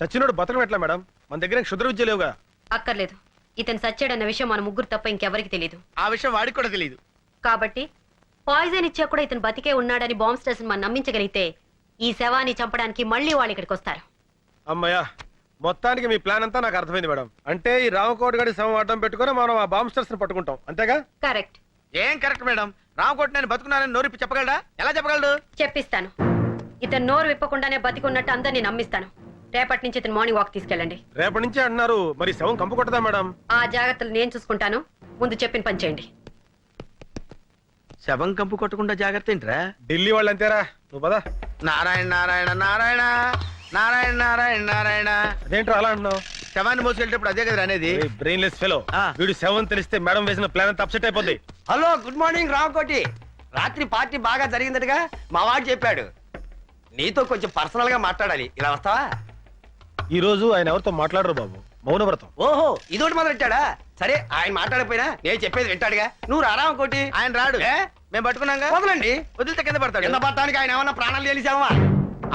చచ్చినోడు బతకం ఎట్లా మేడం? మన దగ్గర క్షుద్ర విద్య లేవుగా. అక్కర్లేదు. ఇతను సచ్చాడన్న విషయం మన ముగ్గురు తప్ప ఇంకెవరికి తెలియదు. ఆ విషయం వాడికి కూడా తెలియదు. కాబట్టి పాయిజన్ ఇచ్చా కూడా ఇతను బతికే ఉన్నాడని బాంబ్ స్టేషన్ మనం నమ్మించగలిగితే ఈ శవాన్ని చంపడానికి మళ్ళీ వాళ్ళు ఇక్కడికి వస్తారు. అమ్మయ్యా, మొత్తానికి మీ ప్లాన్ అంతా నాకు అర్థమైంది మేడం. అంటే ఈ రామకోట గడి శవం అడ్డం పెట్టుకుని మనం ఆ బాంబ్ స్టర్స్ ని పట్టుకుంటాం, అంతేగా? కరెక్ట్. ఏం కరెక్ట్ మేడం? రామకోట నేను బతుకున్నానని నోరిప్పి చెప్పగలడా? ఎలా చెప్పగలడు? చెప్పిస్తాను. ఇతను నోరు విప్పకుండానే బతికున్నట్టు అందరినీ నమ్మిస్తాను. రేపటి నుంచి ఇతను మార్నింగ్ వాక్ తీసుకెళ్ళండి. రేపటి నుంచే అంటున్నారు, మరి శవం కంపు కొట్టదా మేడం? ఆ జాగ్రత్తలు నేను చూసుకుంటాను. ముందు చెప్పిన పని చేయండి. శవం కంపు కొట్టకుండా జాగ్రత్త ఏంట్రా? ఢిల్లీ వాళ్ళు అంతేరా, నువ్వు పదా. నారాయణ నారాయణ నారాయణ నారాయణ నారాయణ నారాయణ. అదేంట్రా అలా అంటున్నావు? శవాన్ని మోసుకెళ్ళేటప్పుడు అదే కదా అనేది. Brainless fellow. వీడు శవం తెలిస్తే మేడం వేసిన ప్లాన్ అంతా అప్సెట్ అయిపోద్ది. Hello, good morning Ramakoti. రాత్రి పార్టీ బాగా జరిగిందటగా మా వాడు చెప్పాడు. నీతో కొంచెం పర్సనల్ గా మాట్లాడాలి, ఇలా వస్తావా? ఈ రోజు ఆయన ఎవరితో మాట్లాడరు బాబు, మౌనవ్రతం. ఓహో, ఇదోటి మొదలెట్టాడా? సరే, ఆయన మాట్లాడకపోయినా నేను చెప్పేది వింటాడుగా. నువ్వు రా రామకోటి. ఆయన రాడు. మేము పట్టుకున్నాగా, వదలండి. వదిలితే కింద పడతాడు. కింద పడటానికి ఆయన ఏమన్నా ప్రాణాలు తెలిసావా?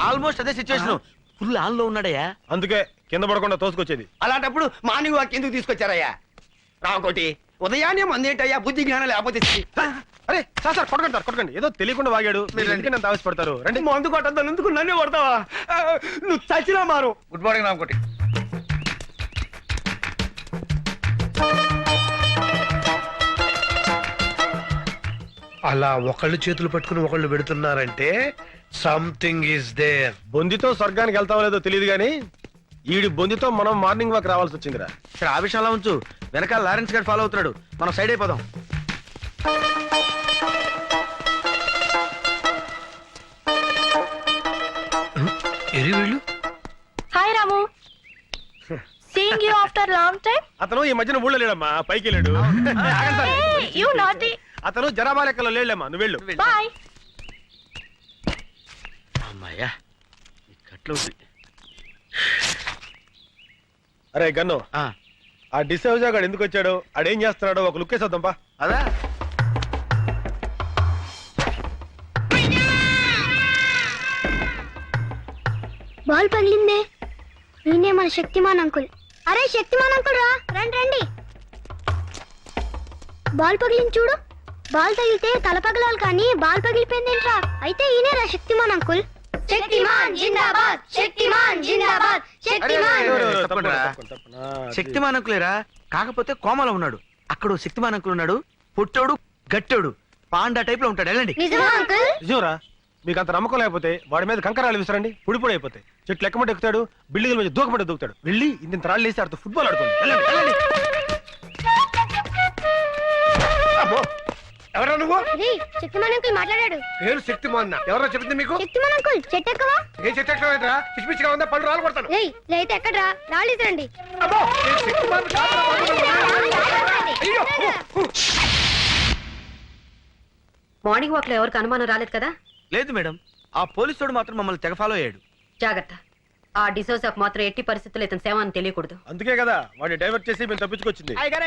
ఆల్మోస్ట్ అదే సిచ్యువేషన్. ఫుల్ ఆన్ లో ఉన్నాడయ్యా. అందుకే కింద పడకుండా తోసుకొచ్చేది. అలాంటప్పుడు మార్నింగ్ వాక్ ఎందుకు తీసుకొచ్చారయ్యా? రామకోటి, ఉదయాన్నే మందేటయ్యా, బుద్ధి జ్ఞానం లేకపోతే. అరే సార్ కొట్టకండి, ఏదో తెలియకుండా వాగాడు. మీరు ఎందుకంటే అంత ఆవేశపడతారు? రండి. మందు కొట్టద్దాను, ఎందుకు నన్నే కొడతావా? నువ్వు చచ్చినా మారు. Good morning Ramakoti. అలా ఒకళ్ళు చేతులు పట్టుకుని ఒకళ్ళు పెడుతున్నారంటే సంథింగ్ ఈస్ దేర్. బొందితో స్వర్గానికి వెళ్తావో లేదో తెలియదు గానీ ఈడి బొందితో మనం మార్నింగ్ వాక్ రావాల్సి వచ్చిందిరా. సరే, ఆ విషయంలో ఉంచు. వెనకాల లారెన్స్ గారు ఫాలో అవుతున్నాడు, మనం సైడ్ అయిపోదాం. ఎరి వీళ్ళు. Hi Ramu, seeing you after long time. అతను ఈ మధ్యన ఊళ్ళో లేడమ్మా, పైకి వెళ్ళాడు. You naughty. అతను జనాభా లెక్కలో లేడమ్మా, నువ్వు వెళ్ళు. బాయ్. అమ్మాయ్యా, కట్లు. అరే గన్ను, ఆ డిసౌజా గాడు ఎందుకు వచ్చాడు, ఆడేం చేస్తున్నాడో ఒక లుక్ వేసేద్దాంపా. అదా బాల్ పగిలిందే. ఈయనే మన శక్తిమాన్ అంకుల్. అరే శక్తిమాన్ అంకుల్ రా, రండి రండి. బాల్ పగిలింది చూడు. బాల్ తగిలితే తల పగలాలి కానీ బాల్ పగిలిపోయిందేంట్రా? అయితే ఈయనే రా శక్తిమాన్ అంకుల్. శక్తిమాన్ జిందాబాద్, శక్తిమాన్ జిందాబాద్, శక్తిమాన్. శక్తిమాన్ అంకులేరా, కాకపోతే కోమలో ఉన్నాడు. అక్కడ శక్తిమాన్ అంకుల్ ఉన్నాడు, పుట్టోడు గట్టోడు పాండా టైప్ లో ఉంటాడు. వెళ్ళండి. నిజమా అంకుల్? నిజంరా. మీకు అంత నమ్మకం లేకపోతే వాడి మీద కంకరాలు విసరండి, పొడి అయిపోతాయి. చెట్లు ఎక్కమంటే ఎక్కుతాడు, బిల్డింగ్ మీద దూకమంటే దూకుతాడు. వెళ్ళి ఇంత రాళ్ళు వేసి ఆడుతూ ఫుట్బాల్ ఆడుతుంది. ఎవరా నువ్వు? శక్తిమాన్ అంకుల్ మాట్లాడాడు. పేరు శక్తిమాన్. ఎవరో చెప్పింది మీకు? శక్తిమాన్ అంకుల్ చెట్టు ఎక్కవా? ఏ చెట్టు ఎక్కడరా? పిచ్చి పిచ్చిగా ఉందా? పళ్ళు రాలు కొడతాను. ఏయ్ లేతే ఎక్కడ్రా? రాళ్ళు ఇసరండి. అబ్బో, నేను శక్తిమాన్ కాదు. అయ్యో. మార్నింగ్ వాక్ లో ఎవరికి అనుమానం రాలేదు కదా? లేదు మేడం, ఆ పోలీసుడు మాత్రం మమ్మల్ని తెగ ఫాలో అయ్యాడు. జాగ్రత్త. ఆ డిసోసాకు మాత్రం ఎట్టి పరిస్థితుల్లో ఇతను సేవ అని తెలియకూడదు. అందుకే కదా వాడిని డైవర్ట్ చేసి మేము తప్పించుకొచ్చింది. అయ్యగారు,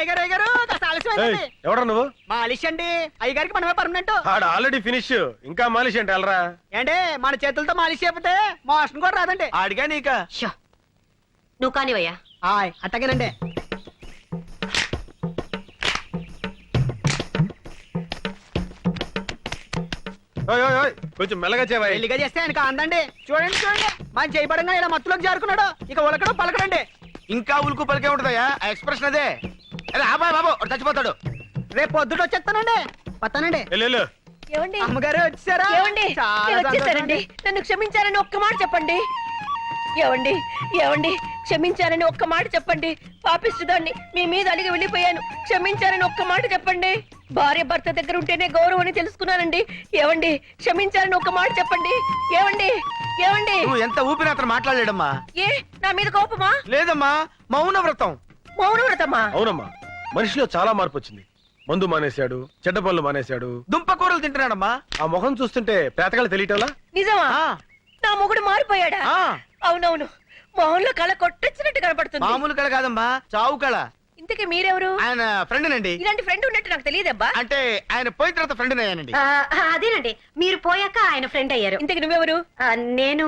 ఎవరా నువ్వు? మాలిష్ అండి. అయ్యగారికి మనమే పర్మనెంట్. ఆడ ఆల్రెడీ ఫినిష్, ఇంకా మాలిష్ అంటే వెళ్ళరా. ఏంటి మన చేతులతో మాలిష్ చేపితే మోషన్ కూడా రాదండి. ఆడిగా నీకా? షో, నువ్వు కానివయ్యా. అట్టగేనండి. కొంచెం మెల్లగా చేవా. పెళ్లిగా చేస్తే ఆయనకు అందండి. చూడండి చూడండి, మన చేయబడంగా ఇలా మత్తులోకి జారుకున్నాడు. ఇక ఉలకడం పలకడండి. ఇంకా ఉలుకు పలికే ఉంటుందయ్యా ఆ ఎక్స్ప్రెషన్ అదే. అరే అబ్బాయి బాబు చచ్చిపోతాడు. రేపు పొద్దుట వచ్చేస్తానండి. వస్తానండి. ఏమండి? అమ్మగారు వచ్చారా? ఏమండి? నేను వచ్చేసారండి. నన్ను క్షమించారని ఒక్క మాట చెప్పండి. ఏమండి? ఏమండి? క్షమించారని ఒక్క మాట చెప్పండి. పాపిస్తుదాన్ని మీ మీద అలిగి వెళ్ళిపోయాను. క్షమించారని ఒక్క మాట చెప్పండి. భార్య భర్త దగ్గర ఉంటేనే గౌరవం అని తెలుసుకున్నానండి. ఏమండి? క్షమించారని ఒక్క మాట చెప్పండి. ఏమండి? ఏమండి? నువ్వు ఎంత ఊపిరి అతను మాట్లాడలేడమ్మా. ఏ నా మీద కోపమా? లేదమ్మా, మౌన వ్రతం. మౌన వ్రతమా? అవునమ్మా, మనిషిలో చాలా మార్పు వచ్చింది. మందు మానేశాడు, చెడ్డ పనులు మానేశాడు, దుంప కూరలు తింటున్నాడమ్మా. ఆ ముఖం చూస్తుంటే పేతకాలు తెలియటంలా. నిజమా? నా మొగుడు మారిపోయాడా? అవునవును, మొహంలో కళ కొట్టొచ్చినట్టు కనపడుతుంది. మామూలు కళ కాదమ్మా, చావు కళ. ఇంతకీ మీరెవరు? ఆయన ఫ్రెండ్ నండి. ఇలాంటి ఫ్రెండ్ ఉన్నట్టు నాకు తెలియదబ్బా. అంటే ఆయన పోయిన తర్వాత ఫ్రెండ్ అయ్యానండి. అదేనండి, మీరు పోయాక ఆయన ఫ్రెండ్ అయ్యారు. ఇంతకీ నువ్వెవరు? నేను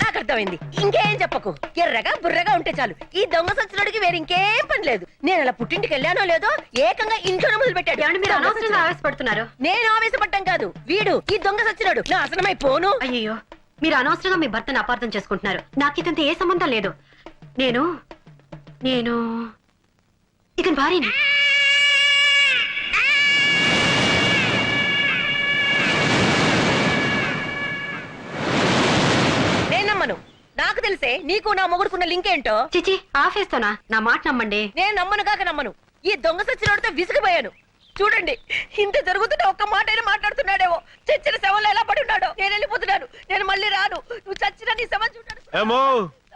నా నాకు అర్థమైంది. ఇంకేం చెప్పకు. ఎర్రగా బుర్రగా ఉంటే చాలు. ఈ దొంగ సచ్చినోడికి వేరే ఇంకేం పని లేదు. నేను అలా పుట్టింటికి వెళ్ళానో లేదో ఏకంగా ఇంట్లోనే మొదలు పెట్టాడు. ఏమండి మీరు అనవసరంగా ఆవేశపడుతున్నారు? నేను ఆవేశపడ్డం కాదు, వీడు ఈ దొంగ సచ్చినోడు నాశనమై పోను. అయ్యో మీరు అనవసరంగా మీ భర్తను అపార్థం చేసుకుంటున్నారు. నాకు ఇతంతో ఏ సంబంధం లేదు. నేను నేను ఇతని భార్యని. నేను నమ్మను. నాకు తెలిసే నీకు నా మొగుడుకున్న లింక్ ఏంటో. చిచి ఆఫేస్తోనా? నా మాట నమ్మండి. నేను నమ్మను కాక నమ్మను. ఈ దొంగ సచ్చినోడితో విసిగిపోయాను. చూడండి, ఇంత జరుగుతుంటే ఒక్క మాట అయినా మాట్లాడుతున్నాడేమో. చచ్చిన శవంలో ఎలా పడి ఉన్నాడో. నేను వెళ్ళిపోతున్నాను. నేను మళ్ళీ రాను. నువ్వు చచ్చిన నీ శవం చూడాను. ఏమో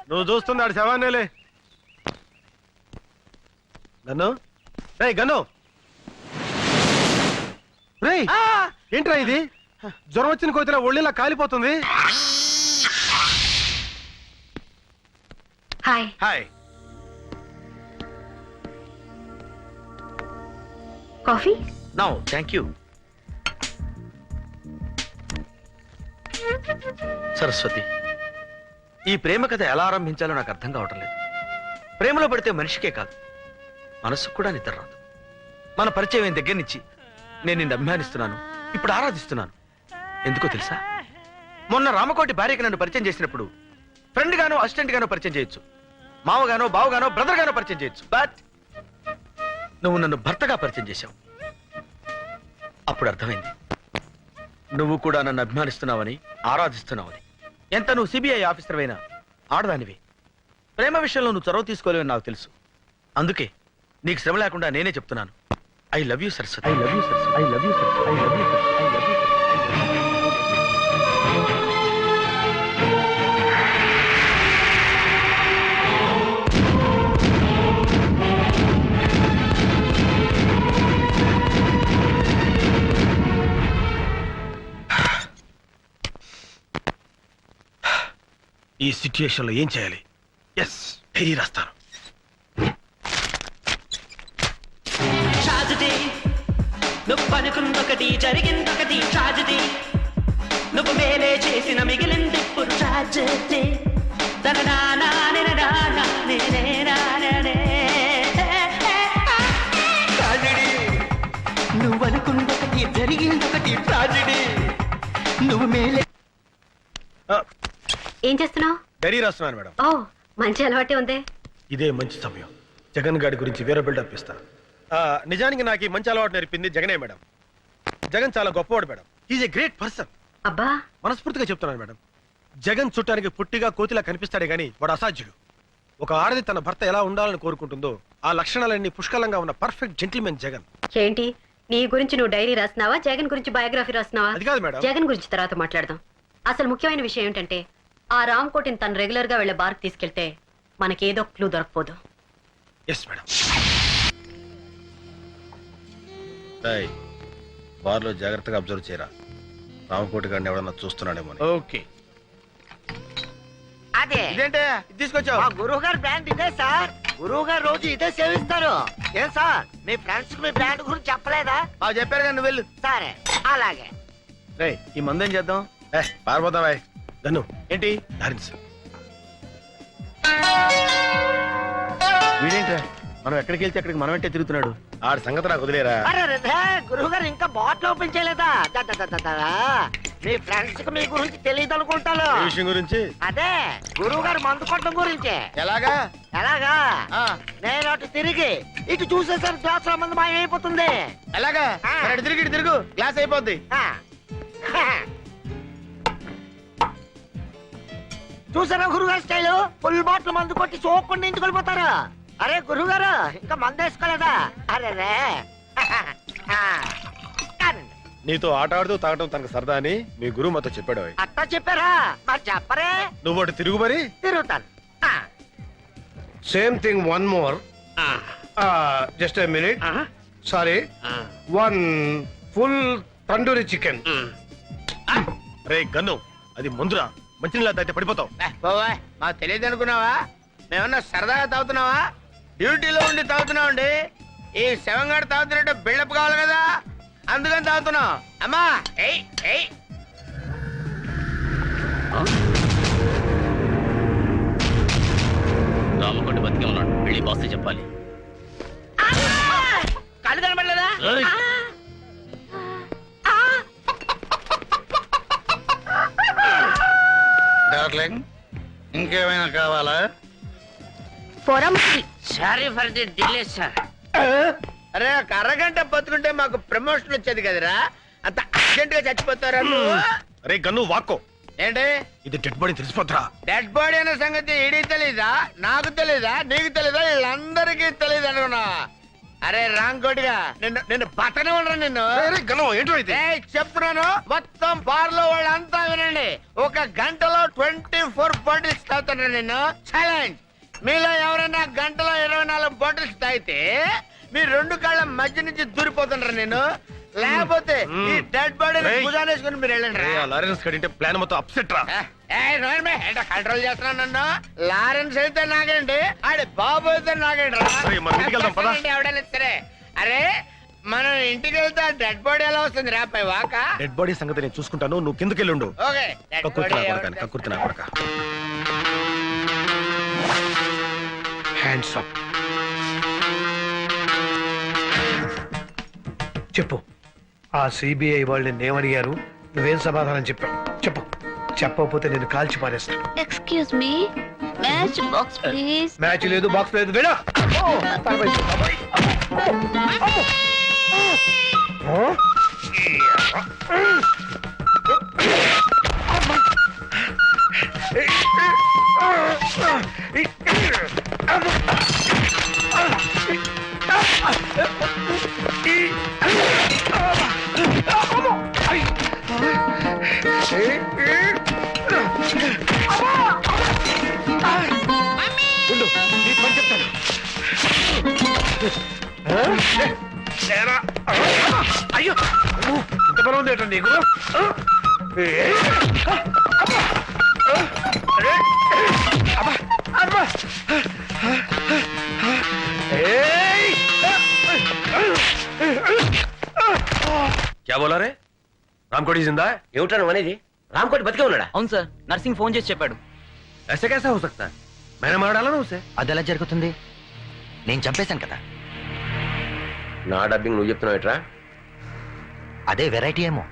నువ్వు చూస్తున్నాడు శవాన్నేలే. గన్ను రే గన్ను రే ఏంట్రా ఇది? జ్వరం వచ్చిన కోతిలా ఒళ్ళిలా కాలిపోతుంది. Hi. Hi. Coffee? No thank you. Saraswati, ఈ ప్రేమ కథ ఎలా ఆరంభించాలో నాకు అర్థం కావటం లేదు. ప్రేమలో పడితే మనిషికే కాదు, మనసుకు కూడా నిద్ర రాదు. మన పరిచయం అయిన దగ్గర నుంచి నేను నిన్ను అభిమానిస్తున్నాను, ఇప్పుడు ఆరాధిస్తున్నాను. ఎందుకో తెలుసా? మొన్న రామకోటి భార్యకి నన్ను పరిచయం చేసినప్పుడు ఫ్రెండ్ గానో అసిస్టెంట్ గానో పరిచయం చేయొచ్చు, మావగానో బావగానో బ్రదర్ గానో పరిచయం చేయొచ్చు. బట్ నువ్వు నన్ను భర్తగా పరిచయం చేశావు. అప్పుడు అర్థమైంది నువ్వు కూడా నన్ను అభిమానిస్తున్నావని, ఆరాధిస్తున్నావని. ఎంత నువ్వు సిబిఐ ఆఫీసర్ అయినా ఆడదానివి. ప్రేమ విషయంలో నువ్వు చొరవ తీసుకోలేవని నాకు తెలుసు. అందుకే నీకు శ్రమ లేకుండా నేనే చెప్తున్నాను. I love you Saraswati. I love you Saraswati. I love you Saraswati. I love you Saraswati. I love you. ఈ సిచ్యుయేషన్ లో ఏం చేయాలి? ఎస్ డైరీ రాస్తాను. ట్రాజడీ నువ్వు అనుకున్నొకటి జరిగిందొకటి. ట్రాజడీ నువ్వు మేలే చేసిన మిగిలింది ఇప్పుడు ట్రాజడీ. ట్రాజడీ నువ్వు అనుకున్నొకటి జరిగిందొకటి. ట్రాజడీ నువ్వు మేలే. ఏం చేస్తున్నావు? డైరీ రాస్తున్నాను మేడం. ఓ మంచి అలవాటే ఉందే. ఇదే మంచి సమయం. జగన్ గారి గురించి వేరే బిల్డప్ ఇస్తాను. నిజానికి నాకు ఈ మంచి అలవాటు నేర్పింది జగనే మేడం. జగన్ చాలా గొప్పవాడు madam. Is a great person. అబ్బా మనస్ఫూర్తిగా చెప్తున్నాను మేడం. జగన్ చుట్టానికి పుట్టిగా కోతిలా కనిపిస్తాడే గానీ వాడు అసాధ్యుడు. ఒక ఆడది తన భర్త ఎలా ఉండాలని కోరుకుంటుందో ఆ లక్షణాలన్నీ పుష్కలంగా ఉన్న పర్ఫెక్ట్ జెంటిల్మెన్ జగన్. ఏంటి నీ గురించి నువ్వు డైరీ రాస్తున్నావా, జగన్ గురించి బయోగ్రఫీ రాస్తున్నావా? అది కాదు మేడం. జగన్ గురించి తర్వాత మాట్లాడదాం. అసలు ముఖ్యమైన విషయం ఏంటంటే ఆ రామ్ కోటిని తను రెగ్యులర్ గా వెళ్లే బార్కి తీసుకెళ్తే మనకేదో క్లూ దొరకపోదు. Yes madam. బార్లో జాగ్రత్తగా అబ్జర్వ్ చేయరా. రామకోటి గారిని ఎవడన్నా చూస్తున్నాడేమో. ఓకే. అదే ఇదేంటే ఇది తీసుకొచ్చావు? మా గురువు గారు బ్రాండ్ ఇదే సార్. గురువు గారు రోజు ఇదే సేవిస్తారు. ఏం సార్ మీ ఫ్రెండ్స్ కి మీ బ్రాండ్ గురించి చెప్పలేదా? చెప్పారు కానీ నువ్వు వెళ్ళు. సరే అలాగే. రే ఈ మందు ఏం చేద్దాం? పారిపోతావా గన్ను? ఏంటి డారిన్స్ వీడేంట్రా మనం ఎక్కడికి వెళ్తే అక్కడికి మనం అంటే తిరుగుతున్నాడు. ఆడి సంగతి నాకు వదిలేరా. గురువు గారు ఇంకా బాటిల్ ఓపెన్ చేయలేదా? మీ ఫ్రెండ్స్ కి మీ గురించి తెలియదు అనుకుంటాను. ఈ విషయం గురించి అదే గురువు గారు మందు కొట్టడం గురించి. ఎలాగా? ఎలాగా? నేను అటు తిరిగి ఇటు చూసేసరికి గ్లాస్ లో మందు మాయమైపోతుంది. ఎలాగా? తిరిగి ఇటు తిరుగు, గ్లాస్ అయిపోద్ది. చూసారా గురుగారు స్టైల్? ఫుల్ బాటిల్ మందు కొట్టి సోకుండా ఇంటికి వెళ్ళిపోతారు. అరే గురుగారు ఇంకా మందు వేసుకోలేదా? అరే రే నీతో ఆట ఆడుతూ తాగటం తనకు సరదా అని మీ గురువు మాతో చెప్పాడు. అట్టా చెప్పారా? మరి చెప్పరే. నువ్వు అటు తిరుగు మరి. తిరుగుతాను. Same thing one more. Just a minute. Sorry, one full tandoori chicken. Ray gun అది మందురా. మంచినీళ్ళ తాగితే పడిపోతావు. మాకు తెలియదు అనుకున్నావా? మేమన్నా సరదాగా తాగుతున్నావా? డ్యూటీలో ఉండి తాగుతున్నామండి. ఈ శవంగాడు తాగుతున్నట్టు బిల్డప్ కావాలి కదా, అందుకని తాగుతున్నాం. అమ్మా రాంకోటి బతికే ఉన్నాడు, వెళ్ళి బాస్ చెప్పాలి. కళ్ళు కనబడలేదా? డార్లింగ్ ఇంకేమైనా కావాలా? Sorry for the delay sir. అరే ఒక అరగంట బతుకుంటే మాకు ప్రమోషన్ వచ్చేది కదరా, అంత అర్జెంట్ గా చచ్చిపోతారా నువ్వు? అరే గన్ను వాక్కో, ఏంటి ఇది డెడ్ బాడీ తెలిసిపోతురా. డెడ్ బాడీ అనే సంగతి ఈడీ తెలీదా, నాకు తెలీదా, నీకు తెలీదా, వీళ్ళందరికీ తెలీదు అనుకున్నా. అరే రాంకోటిగా నిన్ను నిన్ను పక్కనే ఉండరా నిన్ను. గన్ను ఏంటో ఇది? ఏయ్, చెప్తున్నాను మొత్తం బార్ లో వాళ్ళంతా వినండి. ఒక గంటలో 24 బాటిల్స్ తాగుతాను నిన్ను. ఛాలెంజ్. మీలో ఎవరైనా గంటలో 24 బాటిల్స్ తాగితే మీ 2 కాళ్ళ మధ్య నుంచి దూరిపోతుండ్రా నేను. లేకపోతే ఈ డెడ్ బాడీని ఏయ్. భుజానేసుకుని మీరు వెళ్ళండి రా. లారెన్స్ కడింటే ప్లాన్ మొత్తం అప్సెట్ రా. కంట్రోల్ చేస్తున్నాను నన్ను. లారెన్స్ అయితే నాగండి, ఆడి బాబు అయితే నాగండి రా. అరే, మనం ఇంటికి వెళ్దాం, పద. ఎవడైనా సరే. అరే మనం ఇంటికి వెళ్తే డెడ్ బాడీ ఎలా వస్తుంది రా పై వాక? డెడ్ బాడీ సంగతి నేను చూసుకుంటాను, నువ్వు కిందకెళ్ళుండు. ఓకే డెడ్ బాడీ కక్కుర్తి నా కొడక, కక్కుర్తి నా కొడక. Hands up. చెప్పు, ఆ సిబిఐ వాళ్ళు నిన్నేమడిగారు? నువ్వేం సమాధానం చెప్పావు? చెప్పు. చెప్పకపోతే నేను కాల్చి పారేస్తాను. Excuse me, match box please. Match లేదు, బాక్స్ లేదు, వేడా. ఉండు, నీ పని చెప్తాను. అయ్యో, ఇంత బలం ఉంది ఏంటో నీకు? क्या बोला रे? रामकोटी जिंदा है? ఏమిటాను అనేది? రాంకోటి బతికే ఉన్నాడా? అవును సార్, నర్సింగ్ ఫోన్ చేసి చెప్పాడు. ऐसे कैसा हो सकता है? मैंने मार डाला ना उसे. అది ఎలా జరుగుతుంది? నేను చంపేశాను కదా. నా డబ్బింగ్ నువ్వు చెప్తున్నావు ఎట్రా? అదే వెరైటీ ఏమో.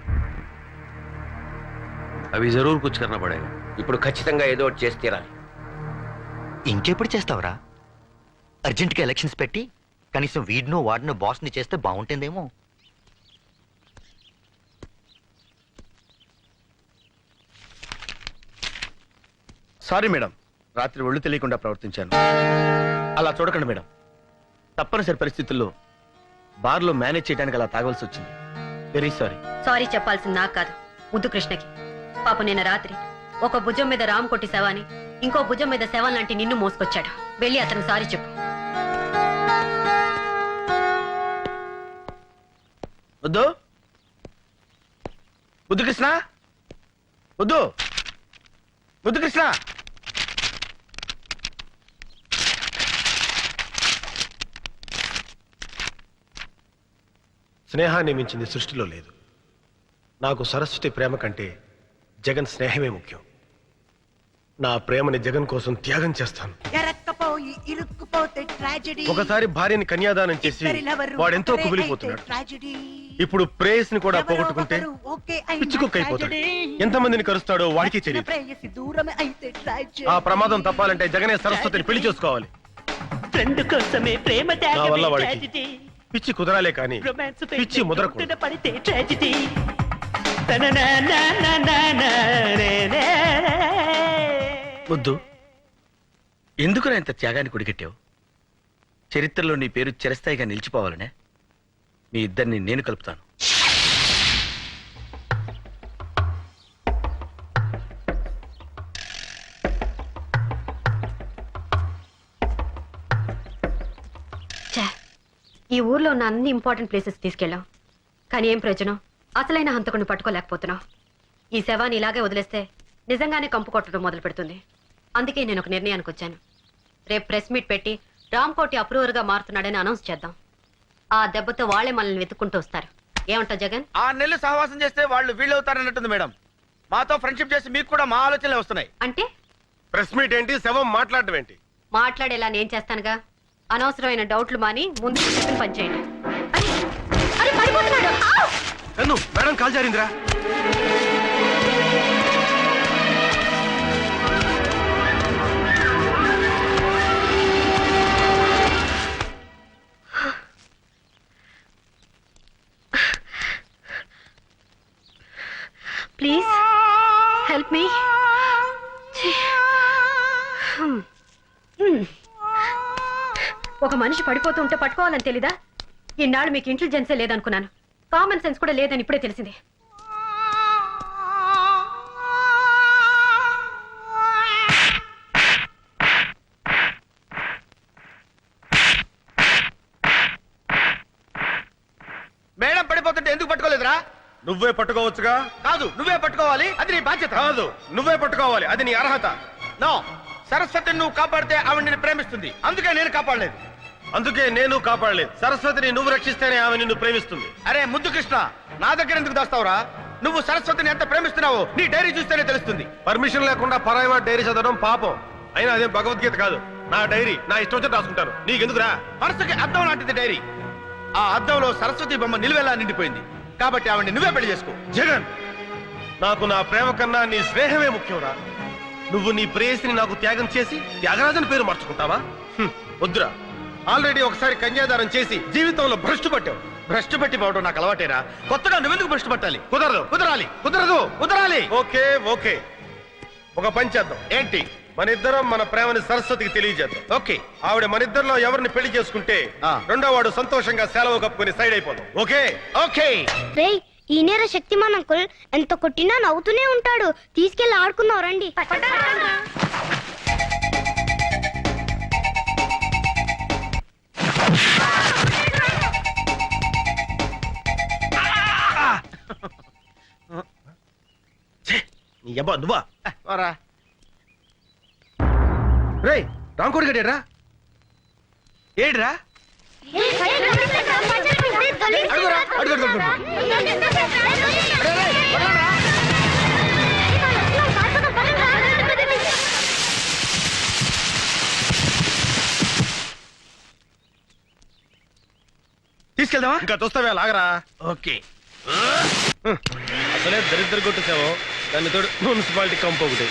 अभी जरूर कुछ करना पड़ेगा. ఇప్పుడు ఖచ్చితంగా ఏదో ఒకటి చేసి తీరాలి. ఇంకెప్పుడు చేస్తావురా? అర్జెంట్గా ఎలక్షన్స్ పెట్టి కనీసం వీడినో వాడినో బాస్ని చేస్తే బాగుంటుందేమో. సారీ మేడం, రాత్రి ఒళ్ళు తెలియకుండా ప్రవర్తించాను. అలా చూడకండి మేడం, తప్పనిసరి పరిస్థితుల్లో బార్లో మేనేజ్ చేయడానికి అలా తాగవలసి వచ్చింది. Very sorry. సారీ చెప్పాల్సింది నాకు కాదు, ముద్దు కృష్ణకి. పాప నిన్న రాత్రి ఒక భుజం మీద రామ్ కొట్టి శవాన్ని, ఇంకో భుజం మీద శవం లాంటి నిన్ను మోసుకొచ్చాడు. వెళ్ళి అతనికి సారీ చెప్పు. వద్దు బుద్ధు కృష్ణ, వద్దు బుద్ధు కృష్ణ. స్నేహాన్ని మించింది సృష్టిలో లేదు. నాకు సరస్వతి ప్రేమ కంటే జగన్ స్నేహమే ముఖ్యం. నా ప్రేమని జగన్ కోసం త్యాగం చేస్తాను. ఒకసారి భార్యని కన్యాదానం చేసి వాడెంతో కుమిలిపోతున్నాడు. ఇప్పుడు ప్రేయస్ ని కూడా పోగొట్టుకుంటే పిచ్చుకొక్కైపోతాడు. ఎంతమందిని కరుస్తాడో వాడికి తెలియదు. ఆ ప్రమాదం తప్పాలంటే జగనే సరస్వతిని పెళ్లి చేసుకోవాలి. ఫ్రెండ్ కోసమే ప్రేమ నా వల్ల వాడికి ట్రాజెడీ, పిచ్చి కుదరాలే కానీ రొమాన్స్ పిచ్చి ముదరకూడదు. పడితే ట్రాజెడీ. వద్దు, ఎందుకు నా ఇంత త్యాగాన్ని కొడిగట్టావు? చరిత్రలో నీ పేరు చిరస్థాయిగా నిలిచిపోవాలనే మీ ఇద్దరిని నేను కలుపుతాను. ఛే, ఈ ఊర్లో ఉన్న అన్ని ఇంపార్టెంట్ ప్లేసెస్ తీసుకెళ్ళాం, కానీ ఏం ప్రయోజనం? అసలైన హంతకుని పట్టుకోలేకపోతున్నాం. ఈ శవాన్ని ఇలాగే వదిలేస్తే నిజంగానే కంపు కొట్టడం మొదలు పెడుతుంది. అందుకే నేను ఒక నిర్ణయానికి వచ్చాను. రేపు ప్రెస్ మీట్ పెట్టి రామ్కోటి అప్రూవర్ గా మారుతున్నాడని అనౌన్స్ చేద్దాం. ఆ దెబ్బతో వాళ్లే మనల్ని వెతుక్కుంటూ వస్తారు. ఏమంటావు జగన్? 6 నెలలు సహవాసం చేస్తే వాళ్ళు వీళ్ళు అవుతారన్నట్టుంది మేడం. మాతో ఫ్రెండ్షిప్ చేసి మీకు కూడా మా ఆలోచనలే వస్తున్నాయి. అంటే ప్రెస్ మీట్ ఏంటి, శవం మాట్లాడడం ఏంటి? మాట్లాడేలా నేను చేస్తానుగా. అనవసరమైన డౌట్లు మాని ముందు చెప్పిన పని చేయండి. అరే, పడిపోతున్నాడు. ఆవ్! నన్ను మేడం కాల్ జారిందిరా. Please help me. ఒక మనిషి పడిపోతూ ఉంటే పట్టుకోవాలని తెలీదా? ఇన్నాళ్ళు మీకు ఇంటెలిజెన్సే లేదనుకున్నాను. కామన్ సెన్స్ కూడా లేదని ఇప్పుడే తెలిసింది. మేడం పడిపోతుంటే ఎందుకు పట్టుకోలేదురా? నువ్వే పట్టుకోవచ్చుగా. కాదు, నువ్వే పట్టుకోవాలి, అది నీ బాధ్యత. కాదు, నువ్వే పట్టుకోవాలి, అది నీ అర్హత. నో, సరస్వతిని నువ్వు కాపాడితే ఆవిడ నిన్ను ప్రేమిస్తుంది, అందుకే నేను కాపాడలేదు. అందుకే నేను కాపాడలేదు. సరస్వతిని నువ్వు రక్షిస్తేనే ఆమె నిన్ను ప్రేమిస్తుంది. అరే ముద్దు కృష్ణ, నా దగ్గర ఎందుకు దాస్తావురా? నువ్వు సరస్వతిని ఎంత ప్రేమిస్తున్నావో నీ డైరీ చూస్తేనే తెలుస్తుంది. పర్మిషన్ లేకుండా పరాయి డైరీ చదవడం పాపం. అయినా అదేం భగవద్గీత కాదు. నా డైరీ నా ఇష్టం వచ్చి రాసుకుంటాను. నీకెందుకురా? మనసుకి అద్దం లాంటిది డైరీ. ఆ అద్దంలో సరస్వతి బొమ్మ నిలువెలా నిండిపోయింది. కాబట్టి ఆవిడ నువ్వే పెళ్లి చేసుకో. జగన్, నాకు నా ప్రేమ కన్నా నీ స్నేహమే ముఖ్యంరా. నువ్వు నీ ప్రేయసిని నాకు త్యాగం చేసి త్యాగరాజన్ పేరు మార్చుకుంటావా? వద్దురా. ఆల్రెడీ ఒకసారి కన్యాదానం చేసి జీవితంలో భ్రష్టు పట్టావు. భ్రష్టు పెట్టి పోవడం నాకు అలవాటేరా. కొత్తగా నువ్వెందుకు భ్రష్టు పట్టాలి? కుదరదు. కుదరాలి. కుదరదు. కుదరాలి. ఓకే ఓకే, ఒక పని చేద్దాం. ఏంటి? మన ఇద్దరం మన ప్రేమని సరస్వతికి తెలియజేద్దాం. ఓకే. ఆవిడ మన ఇద్దరిలో ఎవరిని పెళ్లి చేసుకుంటే రెండో వాడు సంతోషంగా సెలవు కప్పుకొని సైడ్ అయిపోదాం. Okay okay. రేయ్, ఈనేరా శక్తిమాన్ అంకుల్. ఎంత కొట్టినా నవ్వుతూనే ఉంటాడు. తీసుకెళ్లి ఆడుకుందాం రండి. నీ అబ్బా నువ్వా? రా. రే రాంకోడి గడేరా. ఏడ్రా? అడుగురా, అడుగు, అడుగు, అడుగు. తీసుకెళ్దామా? ఇంకా చూస్తావే, లాగరా. ఓకే. అసలే దరిద్ర కొట్టేసావు, దాన్ని తోడు మున్సిపాలిటీ కంపు ఒకటి.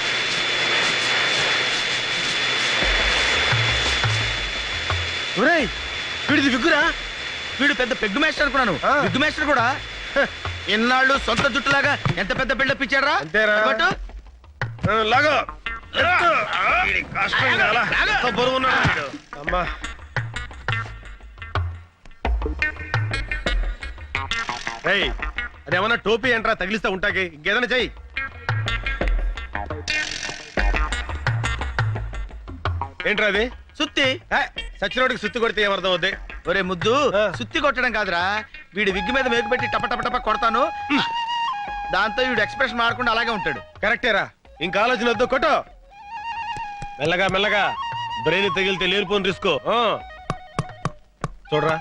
ఒరేయ్, వీడిది విగ్గురా. వీడు పెద్ద పెగ్గు మేస్టర్ అనుకున్నాను. ఆ. పెగ్గు మేస్టర్ కూడా ఇన్నాళ్ళు సొంత జుట్టులాగా ఎంత పెద్ద బిల్డప్ ఇచ్చారా? అంతేరా. పట్టు. లాగో. వీడి కష్టం కాలా. ఎంత బరువు ఉన్నాడు వీడు. అమ్మా. రేయ్, అదేమన్నా టోపీ ఏంట్రా తగిలిస్తే ఉంటాకి? ఇంకేదైనా చెయ్యి. ఏంట్రా అది? సుత్తి. సచ్చినోడికి సుత్తి కొడితే ఏమర్థం అవుద్ది? ఒరే ముద్దు, ఆ. సుత్తి కొట్టడం కాదురా, వీడి విగ్గు మీద మేకు పెట్టి టప టప టప కొడతాను. దాంతో వీడు ఎక్స్ప్రెషన్ మారకుండా అలాగే ఉంటాడు. కరెక్టేరా. ఇంకా ఆలోచన వద్దు, కొట్టు. మెల్లగా మెల్లగా. బ్రెయిన్ తగిలితే లేనిపోని రిస్క్. చూడరా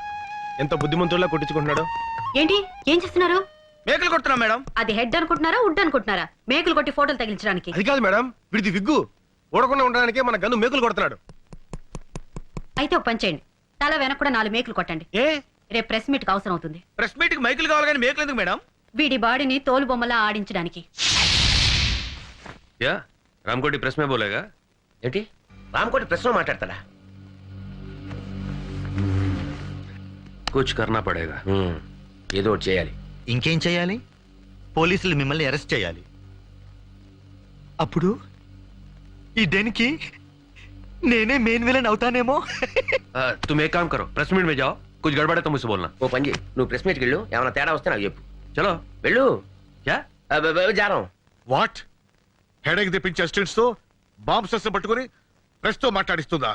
ఎంత బుద్ధిమంతుల్లా కొట్టించుకుంటున్నాడు. ఏంటి, ఏం చేస్తున్నారు? మేకలు కొడుతున్నాం మేడం. అది హెడ్ అనుకుంటున్నారా, వుడ్ అనుకుంటున్నారా? మేకులు కొట్టి ఫోటోలు తగిలించడానికి. అది కాదు మేడం, వీడిది విగ్గు. ఊడకుండా ఉండడానికి మన గన్ను మేకులు కొడుతున్నాడు. అయితే ఒక పని చేయండి, తల వెనక కూడా 4 మేకులు కొట్టండి. ఏ రేపు ప్రెస్ మీట్ కి అవసరం అవుతుంది. ప్రెస్ మీట్ కి మైకులు కావాలి కానీ మేకలు ఎందుకు మేడం? వీడి బాడీని తోలు బొమ్మలా ఆడించడానికి. యా రామ్కోటి ప్రెస్ మే బోలేగా? ఏంటి రామ్కోటి ప్రెస్ లో మాట్లాడతాడా? కుచ్ కర్నా పడేగా. ఏదో ఒకటి చేయాలి. ఇంకేం చేయాలి? పోలీసులు మిమ్మల్ని అరెస్ట్ చేయాలి. అప్పుడు ఈ డెన్కి నేనే మెయిన్ విలన్ అవుతానేమో. तुम एक काम करो, प्रेस मीट में जाओ, कुछ गड़बड़ है तो मुझसे बोलना. ఓ పని చేయి, నువ్వు ప్రెస్ మీట్కి వెళ్ళు. ఏమైనా తేడా వస్తే నాకు చెప్పు. चलो. వెళ్ళు. क्या? జారం. వాట్? హెడేక్ తెప్పించే స్టూడెంట్స్ తో బాంబ్ సెస్ పట్టుకుని ప్రెస్ తో మాట్లాడిస్తుందా?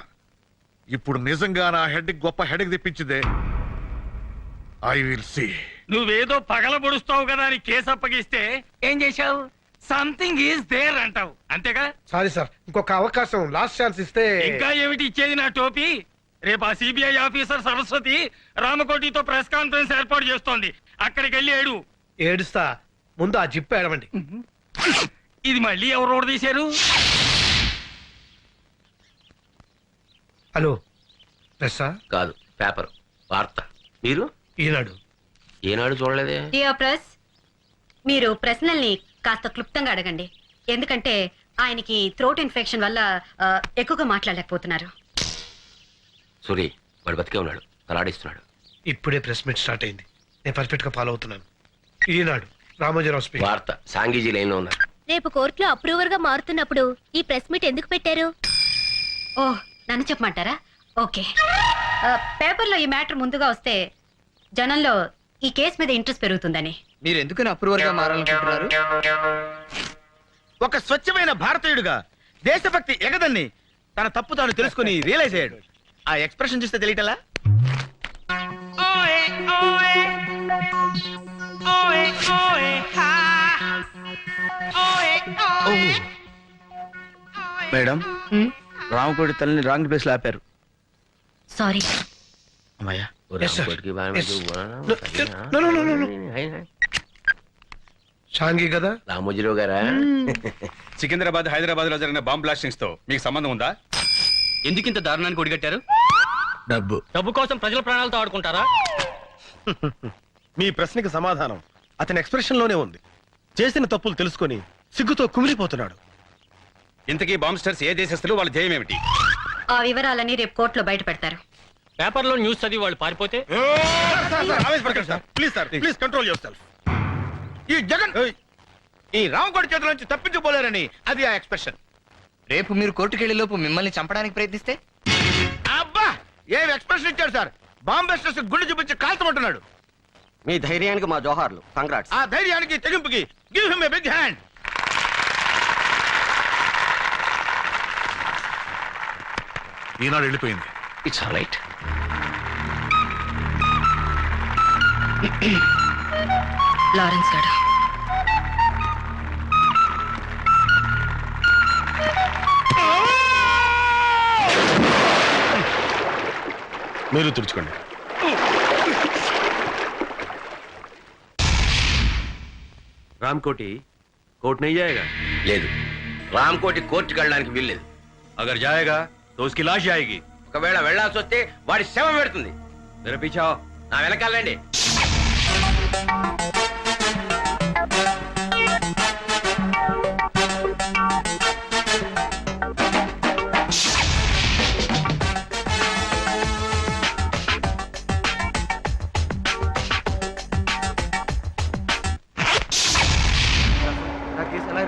ఇప్పుడు నిజంగా నా హెడ్ గొప్ప హెడేక్ తెప్పించిందే. I will see. నువ్వేదో పగల పొడుస్తావు కదా అని కేసు అప్పగిస్తే ఏం చేశావు? సంథింగ్ ఈజ్ దేర్ అంటావు, అంతేగా? సారీ సార్, ఇంకొక అవకాశం, లాస్ట్ ఛాన్స్ ఇస్తే. ఇంకా ఏమిటి ఇచ్చేది నా టోపీ? రేపు ఆ సిబిఐ ఆఫీసర్ సరస్వతి రామకోటితో ప్రెస్ కాన్ఫరెన్స్ ఏర్పాటు చేస్తోంది. అక్కడికి వెళ్ళి ఏడు. ఏడుస్తా, ముందు ఆ జిప్ ఏడవండి. ఇది మళ్ళీ ఎవరు తీశారు? హలో ప్రెస్సా? కాదు, పేపర్, వార్త. మీరు ఈనాడు. ఏనాడు చూడలేదే? డియర్ ప్రెస్, మీరు ప్రశ్నల్ని కాస్త క్లుప్తంగా అడగండి. ఎందుకంటే ఆయనకి థ్రోట్ ఇన్ఫెక్షన్ వల్ల ఎక్కువగా మాట్లాడలేకపోతున్నారు. సూరి, వాడు బతికే ఉన్నాడు, తలాడిస్తున్నాడు. ఇప్పుడే ప్రెస్ మీట్ స్టార్ట్ అయింది. నేను పర్ఫెక్ట్ గా ఫాలో అవుతున్నాను. ఈనాడు, రామోజీరావు స్పీకింగ్. వార్త, సాంగీజీ లైన్ లో ఉన్నారు. రేపు కోర్టులో అప్రూవర్ గా మారుతున్నప్పుడు ఈ ప్రెస్ మీట్ ఎందుకు పెట్టారు? ఓ, నన్ను చెప్పమంటారా? ఓకే. పేపర్లో ఈ మ్యాటర్ ముందుగా వస్తే జనంలో ఈ కేసు మీద ఇంట్రెస్ట్ పెరుగుతుందని. మీరు ఎందుకని అప్రూవర్ గా మారాలనుకుంటున్నారు? ఒక స్వచ్ఛమైన భారతీయుడుగా దేశభక్తి ఎగదన్ని తన తప్పు తాను తెలుసుకుని రియలైజ్ అయ్యాడు. ఆ ఎక్స్ప్రెషన్ చూస్తే తెలియటలా? మేడం, రామకోటి తల్లిని రాంగ్ ప్లేస్ లో ఆపారు. సారీ. అమ్మయ్యా. Yes, sir. రామకోటికి బాగా Yes. మెరుగు. No. షాంగి కదా? రామోజీరావు గారా? సికింద్రాబాద్, హైదరాబాద్ లో జరిగిన బాంబ్ బ్లాస్టింగ్స్ తో మీకు సంబంధం ఉందా? ఎందుకు ఇంత దారుణానికి ఒడిగట్టారు? డబ్బు కోసం ప్రజల ప్రాణాలతో ఆడుకుంటారా? మీ ప్రశ్నకి సమాధానం అతని ఎక్స్ప్రెషన్ లోనే ఉంది. చేసిన తప్పులు తెలుసుకొని సిగ్గుతో కుమిలిపోతున్నాడు. ఇంతకీ బాంబ్స్టర్స్ ఏ దేశస్తులు, వాళ్ళ ధ్యేయం ఏమిటి? ఆ వివరాలని రేపు కోర్టులో బయట పెడతారు. పేపర్లో న్యూస్ చదివి వాళ్ళు పారిపోతే please sir, please control your self. ఈ జగన్ ఈ రామకోటి చేతుల నుంచి తప్పించుకోలేరని అది ఆ ఎక్స్ప్రెషన్. రేపు మీరు కోర్టుకెళ్లే లోపు మిమ్మల్ని చంపడానికి ప్రయత్నిస్తే? అబ్బా, ఏం ఎక్స్ప్రెషన్ ఇచ్చాడు సార్! బాంబెస్టర్స్ గుండె చూపించి కాల్చమంటున్నాడు. మీ ధైర్యానికి మా జోహార్లు. కంగ్రాట్స్. ఆ ధైర్యానికి తెగింపుకి give him a big hand. ఈనాడు వెళ్ళిపోయింది. It's all right. లారెన్స్ గారు, మీరు తుడుచుకోండి. రామకోటి కోర్టు नहीं जाएगा? లేదు, రామకోటి కోర్టుకి వెళ్ళడానికి వీల్లేదు. अगर जाएगा तो उसकी लाश जाएगी. ఒకవేళ వెళ్లాల్సి వస్తే వాడి శవం పెడుతుంది. मेरे पीछे आओ. నా వెనకాలండి.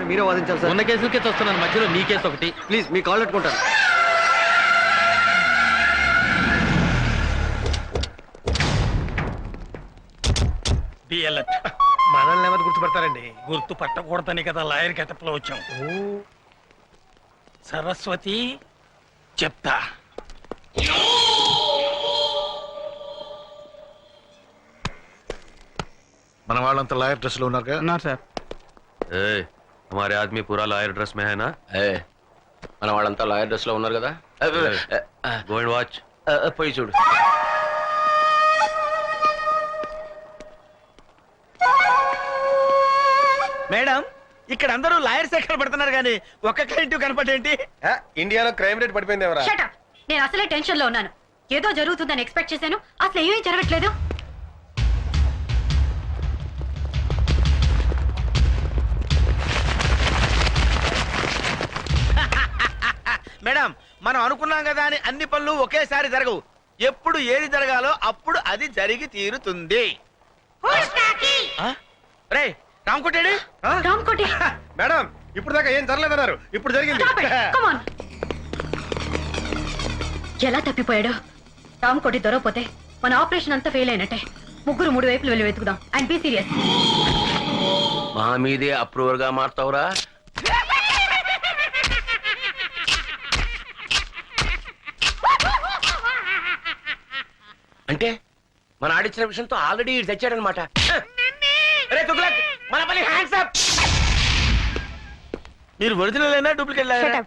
మీరే వాదించాలి సార్. ఉన్న కేసులకే వస్తున్నాను, మధ్యలో నీ కేసు ఒకటి. ప్లీజ్ మీ కాల్ పెట్టుకుంటాను. మనల్ని ఎవరు గుర్తుపడతారండి? గుర్తు పట్టకూడదని కదా లాయర్ గెటప్ లో వచ్చాం. సరస్వతి, చెప్తా. మన వాళ్ళంతా లాయర్ డ్రెస్ లో ఉన్నారుగా? ఉన్నారు సార్. ए, हमारे आदमी पूरा लॉयर ड्रेस में है ना? మన వాళ్ళంతా లాయర్ డ్రెస్ లో ఉన్నారు కదా. Go and watch. పోయి చూడు. మేడం, ఇక్కడ అందరూ లాయర్స్ ఎక్కడ పడుతున్నారు కానీ ఒక్క క్లయింట్ కనపడేంటి? ఇండియాలో క్రైమ్ రేట్ పడిపోయింది ఎవరా? Shut up. నేను అసలే టెన్షన్ లో ఉన్నాను. ఏదో జరుగుతుందని ఎక్స్పెక్ట్ చేశాను, అసలు ఏమీ జరగట్లేదు. మేడం, మనం అనుకున్నాం కదా అని అన్ని పనులు ఒకేసారి జరగవు. ఎప్పుడు ఏది జరగాలో అప్పుడు అది జరిగి తీరుతుంది. రే, రామకోటేడి? రామ్కోటి, మేడం, ఇప్పుడు దాకా ఏం జరగలేదన్నారు, ఇప్పుడు జరిగింది. stop it. Come on. ఎలా తప్పిపోయాడు? రామ్కోటి దొరకపోతే మన ఆపరేషన్ అంతా ఫెయిల్ అయినట్టే. ముగ్గురు 3 వైపులు వెళ్ళి వెతుకుదాం. And be serious. మా మీదే అప్రూవర్ గా మారుతావురా? అంటే మన ఆడిచ్చిన విషయంతో ఆల్రెడీ తెచ్చాడనమాట. మన పని హ్యాండ్స్ అప్. మీరు ఒరిజినల్ అయినా డూప్లికేట్ లాయరా?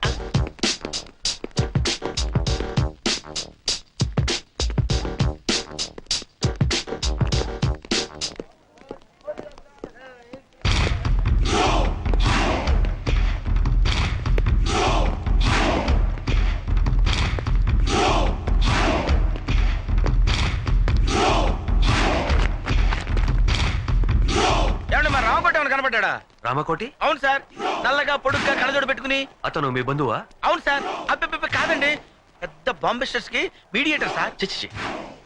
పడ్డా? రామకోటి అవును సార్, నల్లగా పొడుగ్గా కళ్ళజోడు పెట్టుకుని. అతను మీ బంధువా? అవును సార్, అబ్బెబ్బెబ్బే కాదండి, పెద్ద బాంబిస్టర్స్ కి మీడియేటర్ సార్. చిచ్చి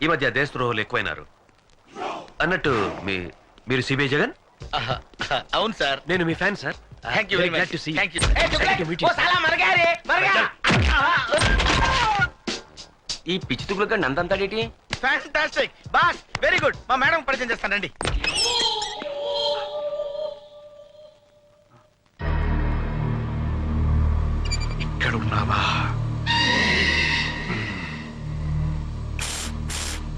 ఈ మధ్య దేశద్రోహులు ఎక్కువైనారు. అన్నట్టు మీరు సిబిఐ జగన్? అవును సార్. నేను మీ fan sir. Thank you very Glad much. to see you. Thank you. Glad to meet you, sir. ఈ పిచ్చి తుగులుగా నందంతాడేటి? Fantastic boss, very good. మా మేడం పరిచయం చేస్తానండి. ఇక్కడున్నావా?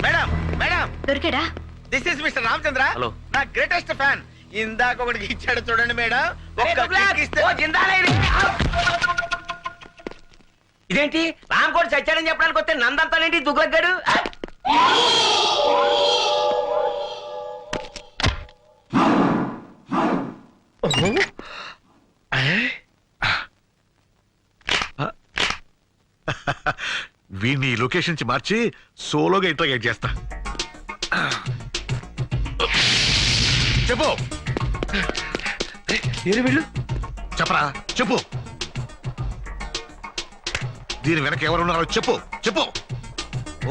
మేడం మేడం, దొరికాడా? This is mister Ramachandra. Hello. నా గ్రేటెస్ట్ ఫ్యాన్. ఇందాక ఒకటికి ఇచ్చాడు చూడండి మేడం. ఒక్క kick ఇస్తే ఇదేంటి రామకోటి చచ్చాడని చెప్పడానికి వస్తే నందంతానేంటి దుగ్గడ్డాడు? వీడిని లొకేషన్ నుంచి మార్చి సోలోగా ఇంట్రాగేట్ చేస్తా. చెప్పు. వీళ్ళు చెప్పరా, చెప్పు. దీని వెనక ఎవరున్నారో చెప్పు, చెప్పు.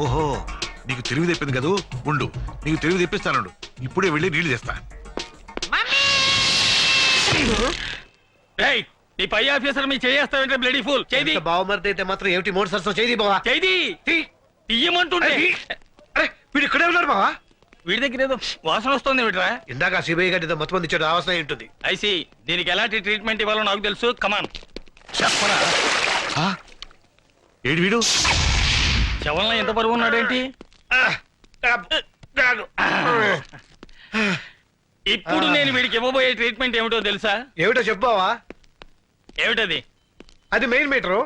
ఓహో, నీకు తెలివి తెప్పింది కదూ. ఉండు, నీకు తెలివి తెప్పిస్తానుండు. ఇప్పుడే వెళ్ళి నీళ్లు తెస్తా. ఏయ్, ఈ పై ఆఫీసర్ మీ చేయేస్తావంటే బ్లడీ ఫుల్ చేది బావమరిది అయితే మాత్రం ఏమిటి మూడు సరస్సు చేయి బావా. చేది తీయమంటుంటే. అరే వీడు ఇక్కడే ఉన్నారు బావా. వీడి దగ్గర ఏదో వాసన వస్తుంది వీటిరా. ఇందాక సిబిఐ గారి మొత్తం మంది ఇచ్చాడు, ఆవాసన ఉంటుంది. ఐసి దీనికి ఎలాంటి ట్రీట్మెంట్ ఇవ్వాలో నాకు తెలుసు. కమాన్. చెప్పరా. ఏడు వీడు? శవంలో ఎంత బరువు ఉన్నాడేంటి? ఇప్పుడు నేను వీడికి ఇవ్వబోయే ట్రీట్మెంట్ ఏమిటో తెలుసా? ఏమిటో చెప్పు బావా. ఏమిటది? అది మెయిన్ మీటరు.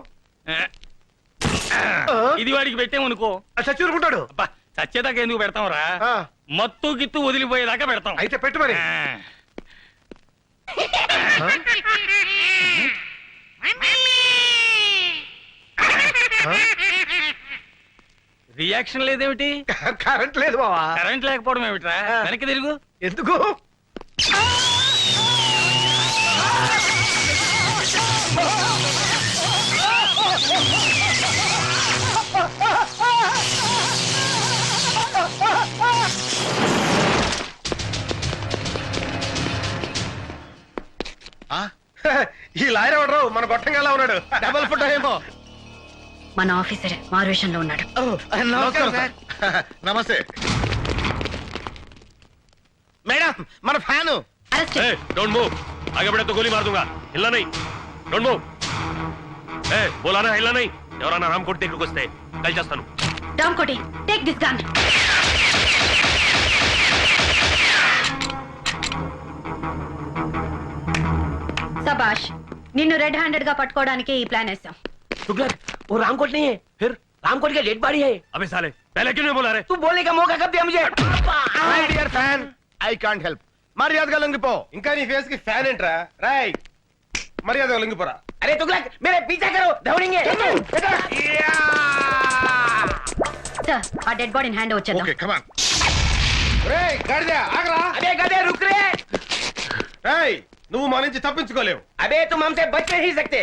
ఇది వాడికి పెట్టామనుకో చచ్చూరుకుంటాడు. అబ్బా, చచ్చేదాకా ఎందుకు పెడతాంరా? మత్తు గిత్తు వదిలిపోయేదాకా పెడతాం. అయితే పెట్టు మరి. రియాక్షన్ లేదేమిటి? కరెంట్ లేదు బావా. కరెంట్ లేకపోవడం ఏమిట్రా? వెనక్కి తిరుగు. ఎందుకు? ఈ లాయర్ ఎవడరు? మన గొట్టంగా ఉన్నాడు. డబల్ ఫుట్ ఏమో. మన ఆఫీసరే మారువేషంలో ఉన్నాడు. నమస్కారం సార్. నమస్తే మేడం, మన ఫ్యాను. అరెస్ట్. डोंट मूव, आगे बढ़े तो गोली मार दूंगा. हिलना नहीं. Don't move. बोला ना हिलना नहीं. ఎవరన్నా రామకోటి దగ్గరికి వస్తే కాల్ చేస్తాను. Ramakoti, take this gun. సబాష్, నిన్ను రెడ్ హ్యాండెడ్ గా పట్టుకోవడానికి ఈ ప్లాన్ వేసాం. तुगलक, वो रामकोट नहीं है, फिर रामकोट का डेड बॉडी है. अबे साले, पहले क्यों नहीं बोला रे? तू बोलने का मौका कब दिया मुझे? My dear fan, I can't help. మర్యాదగా లొంగిపో. ఇంకా నీ ఫేస్ కి ఫ్యాన్ ఏంట్రా? రై మర్యాదగా లొంగిపోరా. अरे तुगलक, मेरे पीछा करो, दौड़ेंगे. సార్, ఆ డెడ్ బాడీని హ్యాండ్ వచ్చేద్దాం. Okay come on. రేయ్ గాడిద ఆగరా. अबे गधे रुक रे. రేయ్ నువ్వు మా నుంచి తప్పించుకోలేవు. अबे तुम हमसे बच नहीं सकते.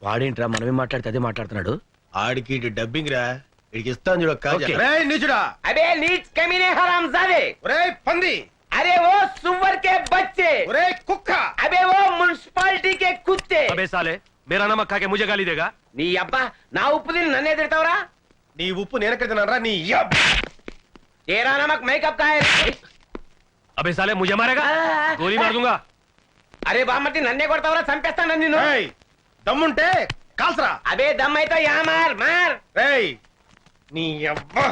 వాడేంట్రా మనమే మాట్లాడితే అదే మాట్లాడుతున్నాడు? ఆడికి డబ్బింగ్ రా. ఇడికి ఇస్తాను చూడ. రేయ్ నీచుడా. अबे नीच कमीने हरामजादे. రేయ్ పంది. अरे वो सुअर के बच्चे. రేయ్ కుక్క. अबे वो म्युनिसिपालिटी के कुत्ते. अबे साले, मेरा नमक खा के मुझे गाली देगा? నీ అబ్బా నా ఉప్పు తిని నన్నే తిడతావురా? నీ ఉప్పు నేనెక్కడ తిన్నారా? నీ तेरा नमक मेकअप का है. अबे साले मुझे मारेगा? गोली मार दूंगा. अरे బామ్మర్తి నన్నే కొడతావురా? చంపేస్తాను నిన్ను. రేయ్ దమ్ముంటే కాల్సరా. అబే దమ్ అయితే యా మార్ మార్. రేయ్ నీ అబ్బా,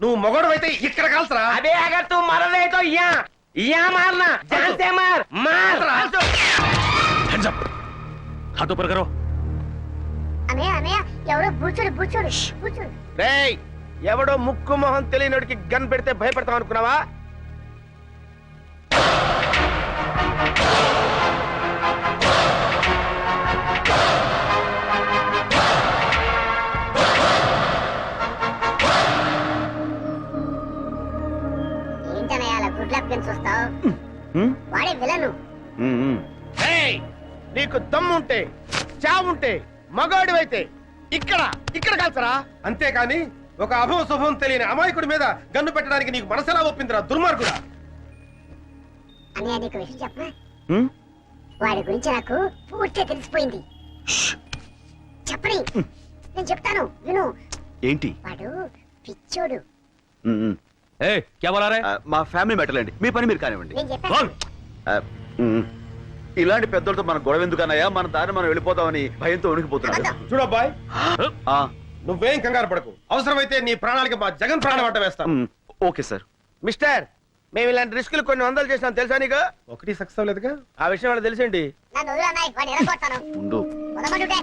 నువ్వు మొగడు అయితే ఇక్కడ కాల్సరా. अबे अगर तू मर रहे तो यहाँ मारना. जान से मार मार. Hands up. हाथ ऊपर करो. అనయ్య అనయ్య ఎవరో బూచోడు బూచోడు బూచోడు. రేయ్, ఎవడో ముక్కు మొహం తెలియనోడికి గన్ పెడితే భయపడతాం అనుకున్నావా? ఏంటనయ్య అలా గుడ్ లక్ గన్స్ వస్తావు? వాడే విలను. నీకు దమ్ముంటే చావుంటే మగాడివైతే ఇక్కడ ఇక్కడ కాల్చరా. అంతేకాని ఒక అభవ శుభం తెలియని అమాయకుడి మీద గన్ను పెట్టడానికి నీకు మనసెలా ఒప్పిందిరా దుర్మార్గుడా? అన్నయ్య నీకు విషయం చెప్పనా? వాడి గురించి నాకు పూర్తిగా తెలిసిపోయింది. చెప్పని నేను చెప్తాను విను. ఏంటి? వాడు పిచ్చోడు. మా ఫ్యామిలీ మ్యాటర్ అండి, మీ పని మీరు కానివ్వండి. నేను చెప్పాను. ఇలాంటి పెద్దలతో మన గొడవ ఎందుకన్నాయా? మన దారి మనం వెళ్ళిపోతామని భయంతో ఉనికిపోతున్నాడు. చూడబ్బాయ్, నువ్వేం కంగారు పడకు. అవసరమైతే నీ ప్రాణాలకి మా జగన్ ప్రాణం అడ్డ వేస్తాం. Okay sir. మిస్టర్, మేము ఇలాంటి రిస్కులు కొన్ని వందలు చేసాం తెలుసా నీకు? ఒకటి సక్సెస్ అవ్వలేదుగా. ఆ విషయం వాళ్ళకి తెలిసిండి. నన్ను వదిలు అన్నయ్య, వాడిని ఎరగొడతాను. ఉండు. వదలమంటుంటే.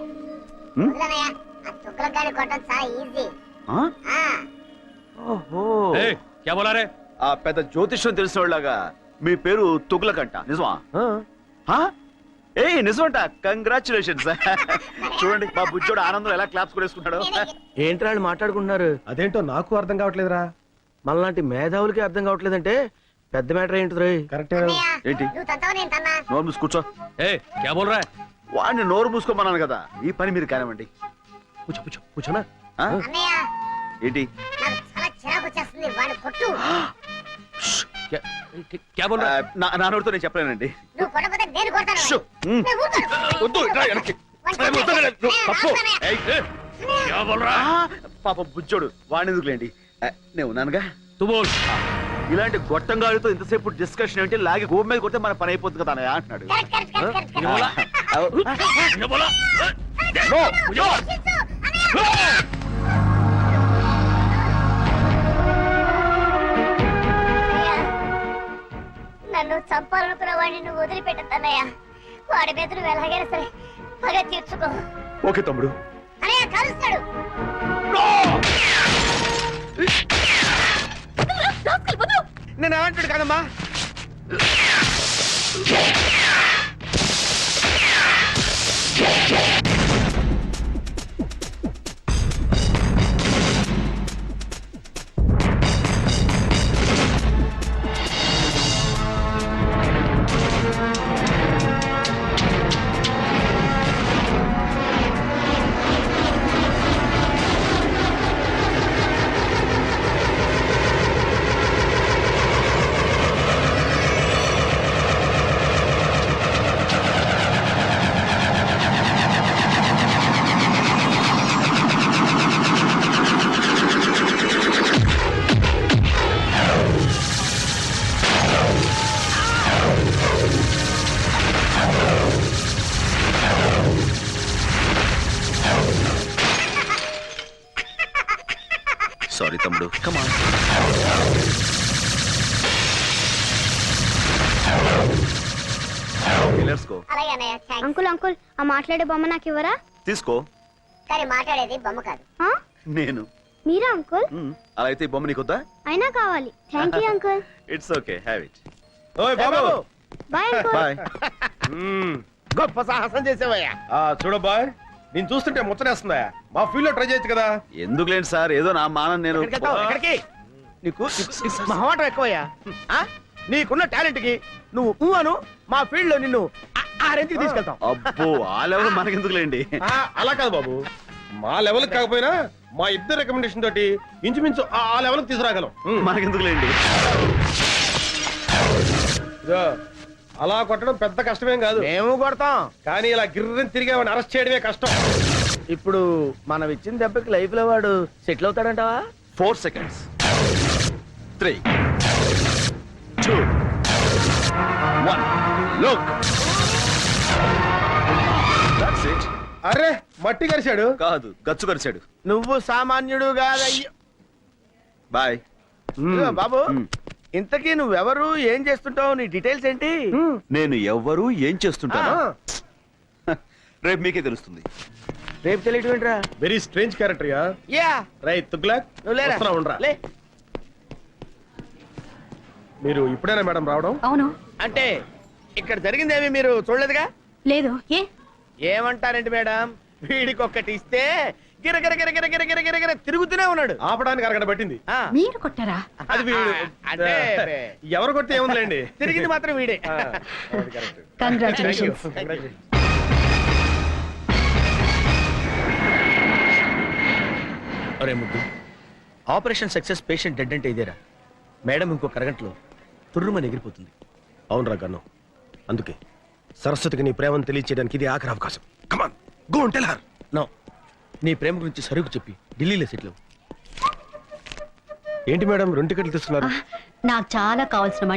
వదిలు అన్నయ్య, ఆ తుక్కలకు గాని కొట్టడం చాలా ఈజీ. ఆ పెద్ద జ్యోతిష్యం తెలిసిన వాళ్ళగా మీ పేరు తుగులకంట, నిజమా? ఏ నిజమంట. కంగ్రాచులేషన్స్. చూడండి మా బుజ్జోడు ఆనందం ఎలా క్లాప్స్ కూడా వేసుకుంటాడు. ఏంటి వాళ్ళు మాట్లాడుకుంటున్నారు? అదేంటో నాకు అర్థం కావట్లేదురా. మనలాంటి మేధావులకి అర్థం కావట్లేదంటే పెద్ద మ్యాటర్ ఏంటి? కరెక్ట్. ఏంటి? నువ్వు తంతావు నేను తన్నా. నోరు మూసి కూర్చో. వాడిని నోరు మూసుకోమన్నాను కదా, ఈ పని మీరు కానివ్వండి. కూర్చోనా? అన్నయ్య, ఏంటి? నాకు చాలా చిరాకు వచ్చేస్తుంది. వాడిని కొట్టు. నా నోరుతో నేను చెప్పలేనండి. నువ్వు కొట్టకపోతే నేను కొడతాను. షూ. నేను ఊరుకోను. వద్దు, ఇట్రా వెనక్కి. తప్పు. పాప బుజ్జోడు, వాడిని ఎందుకులేండి, నేను ఉన్నానుగా. ఇలాంటి గొట్టంగాడితో ఇంతసేపు డిస్కషన్ ఏంటి? లాగి గోపు మీద కొడితే మన పని అయిపోతుంది కదా అన్నయ్య అంటున్నాడు. నన్ను చంపాలనుకున్న వాడిని నువ్వు వదిలిపెట్టద్దన్నయ్య. వాడి మీద నువ్వు ఎలాగైనా సరే పగ తీర్చుకో. ఓకే తమ్ముడు. అన్నయ్య కలుస్తాడు. నేను ఏమంటాడు కదమ్మా. సారీ తమ్ముడు. కమాన్. అలాగే అన్నయ్య, థాంక్స్. అంకుల్ అంకుల్, ఆ మాట్లాడే బొమ్మ నాకు ఇవ్వరా? తీసుకో. కానీ మాట్లాడేది బొమ్మ కాదు. నేను. మీరా అంకుల్? అలా అయితే ఈ బొమ్మ నీకొద్దా? అయినా కావాలి. Thank you uncle. It's okay, have it. ఓయ్ బాబు. Bye uncle. బాయ్. గొప్ప సాహసం చేసేవయ్యా. చూడబ్బాయ్, నేను చూస్తుంటే ముచ్చనేస్తుందా? మా ఫీల్డ్ లో ట్రై చేయొచ్చు కదా. ఎందుకులేండి సార్, ఏదో నా మానం నేను. ఎక్కడికి? నీకు మహమాటం ఎక్కువయ్యా. నీకున్న టాలెంట్ కి నువ్వు అను, మా ఫీల్డ్ లో నిన్ను ఆ రేంజ్కి తీసుకెళ్తాం. అబ్బో, ఆ లెవెల్ మనకెందుకులేండి. అలా కాదు బాబు, మా లెవెల్ కాకపోయినా మా ఇద్దరు రికమెండేషన్ తోటి ఇంచుమించు ఆ లెవెల్ తీసుకురాగలం. మనకెందుకులేండి. అలా కొట్టడం పెద్ద కష్టమేం కాదు. మేము కొడతాం, కానీ ఇలా గిర్రని తిరిగి వాడిని అరెస్ట్ చేయడమే కష్టం. ఇప్పుడు మనం ఇచ్చిన దెబ్బకి లైఫ్ లో వాడు settle అవుతాడంటావా? 4 seconds. 3, 2, 1. Look. That's it. అరే, మట్టి కరిశాడు కాదు, గచ్చు కరిచాడు. నువ్వు సామాన్యుడు కాదయ్యో. బాయ్. బాబు, ఇంతకీ నువ్వెవరు, ఏం చేస్తుంటావు, నీ డీటెయిల్స్ ఏంటి? నేను ఎవ్వరు ఏం చేస్తుంటాను రేపు మీకే తెలుస్తుంది. రేపు తెలియటం ఏంట్రా? Very strange character. Yeah right Tughlaq, నువ్వు లేరా? వస్తున్నా, ఉండరా. లే. మీరు ఇప్పుడేనా మేడం రావడం? అవును. అంటే ఇక్కడ జరిగిందేమి మీరు చూడలేదుగా? లేదు. ఏమంటారండి మేడం, వీడికి ఒక్కటి ఇస్తే గిరగిర గిరగిర గిరగిర గిరగిర తిరుగుతూనే ఉన్నాడు. ఆపడానికి అరగడ పట్టింది. మీరు కొట్టారా? అది వీడు. అంటే ఎవరు కొడితే ఏముందిలేండి, తిరిగింది మాత్రం వీడే. కంగ్రాచులేషన్స్. అరే ముద్దు, ఆపరేషన్ సక్సెస్, పేషెంట్ డెడ్ అంటే ఇదేరా? మేడం ఇంకొక అరగంటలో తుర్రుమని ఎగిరిపోతుంది. అవునరా గన్ను, అందుకే సరస్వతికి నీ ప్రేమను తెలియచేయడానికి ఇది ఆఖరి అవకాశం. Come on, go and tell her. No, నీ ప్రేమ గురించి సరుకు చెప్పి ఢిల్లీలో సెటిల్ అవ్వు. ఏంటి మేడం 2 టికెట్లు తీసుకున్నారు? నాకు చాలా కావాల్సిన